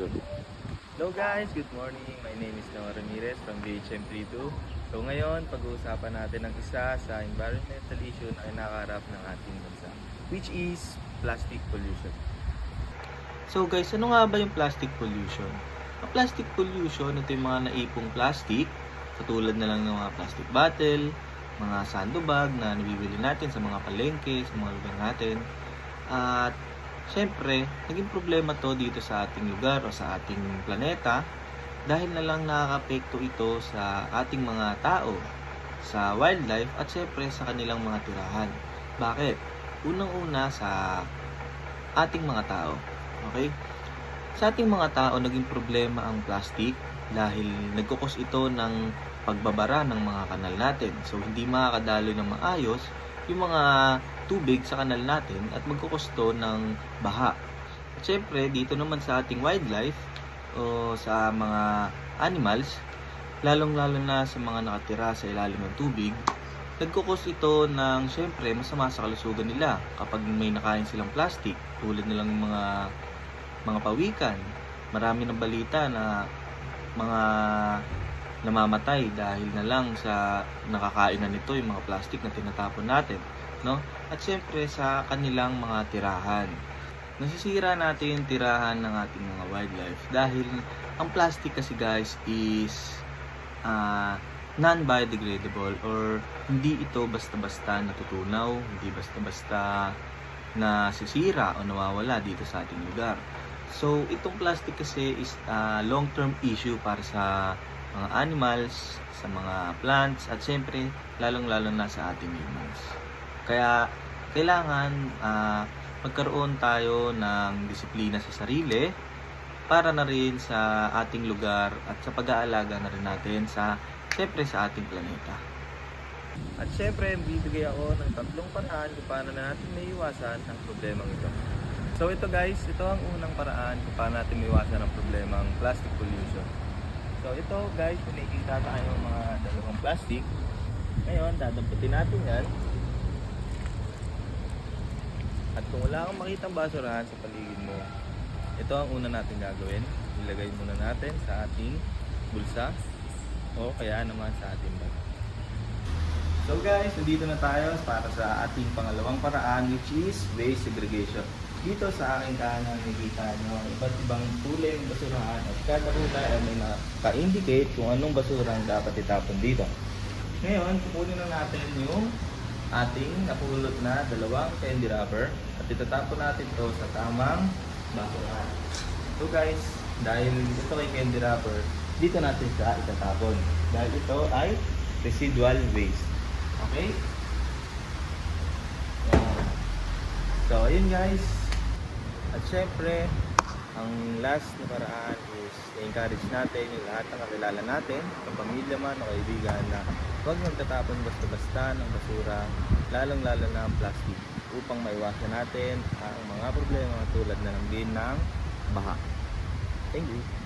Hello guys, good morning. My name is Noah Ramirez from BHM32. So ngayon, pag-uusapan natin ang isa sa environmental issue na kinakaharap ng ating bansa, which is plastic pollution. So guys, ano nga ba yung plastic pollution? Ang plastic pollution, ito yung mga naipong plastic, katulad na lang ng mga plastic bottle, mga sandobag na nabibili natin sa mga palengke, sa mga lugar natin. At syempre, naging problema to dito sa ating lugar o sa ating planeta dahil na lang nakaka-apekto ito sa ating mga tao, sa wildlife at syempre sa kanilang mga tirahan. Bakit? Unang-una sa ating mga tao. Okay? Sa ating mga tao, naging problema ang plastic dahil nagkukos ito ng pagbabara ng mga kanal natin. So, hindi makakadaloy ng maayos yung mga tubig sa kanal natin at magkukusto ng baha. At syempre, dito naman sa ating wildlife o sa mga animals, lalong-lalo na sa mga nakatira sa ilalim ng tubig, nagkukos ito ng syempre masama sa kalusugan nila kapag may nakain silang plastic, tulad nilang mga pawikan. Marami ng balita na mga namamatay dahil na lang sa nakakainan nito yung mga plastic na tinatapon natin, no? At syempre sa kanilang mga tirahan. Nasisira natin yung tirahan ng ating mga wildlife dahil ang plastic kasi guys is non-biodegradable or hindi ito basta-basta natutunaw, hindi basta-basta nasisira o nawawala dito sa ating lugar. So, itong plastic kasi is a long-term issue para sa mga animals, sa mga plants, at syempre, lalong-lalo na sa ating humans. Kaya, kailangan magkaroon tayo ng disiplina sa sarili para na rin sa ating lugar at sa pag-aalaga na rin natin syempre sa ating planeta. At syempre, bibigay ako ng 3 paraan kung paano na natin maiiwasan ang problemang ito. So ito guys, ito ang unang paraan kung paano natin maiiwasan ang problemang plastic pollution. So ito guys, kung nakikita tayo mga dalawang plastic, ngayon dadamputin natin yan. At kung wala kang makitang basurahan sa paligid mo, ito ang una natin gagawin. Ilagay muna natin sa ating bulsa o kaya naman sa ating bag. So guys, nandito na tayo para sa ating pangalawang paraan, which is waste segregation. Dito sa aking kanan nakikita nyo iba't ibang kulay ng basurahan at kada kulay ay may naka-indicate kung anong basura ang dapat itapon dito. Ngayon, kukunin na natin yung ating napulot na 2 candy wrapper at itatapon natin ito sa tamang basurahan. So guys, dahil ito kay candy wrapper, dito natin siya itatapon dahil ito ay residual waste. Okay? Yan. So, ayun guys. At syempre, ang last na paraan is i-encourage natin yung lahat ng kakilala natin, kapamilya man o kaibigan, na huwag magtatapon basta-basta ng basura, lalong-lalo na ang plastic, upang maiwasan natin ang mga problema tulad na lang din ng baha. Thank you!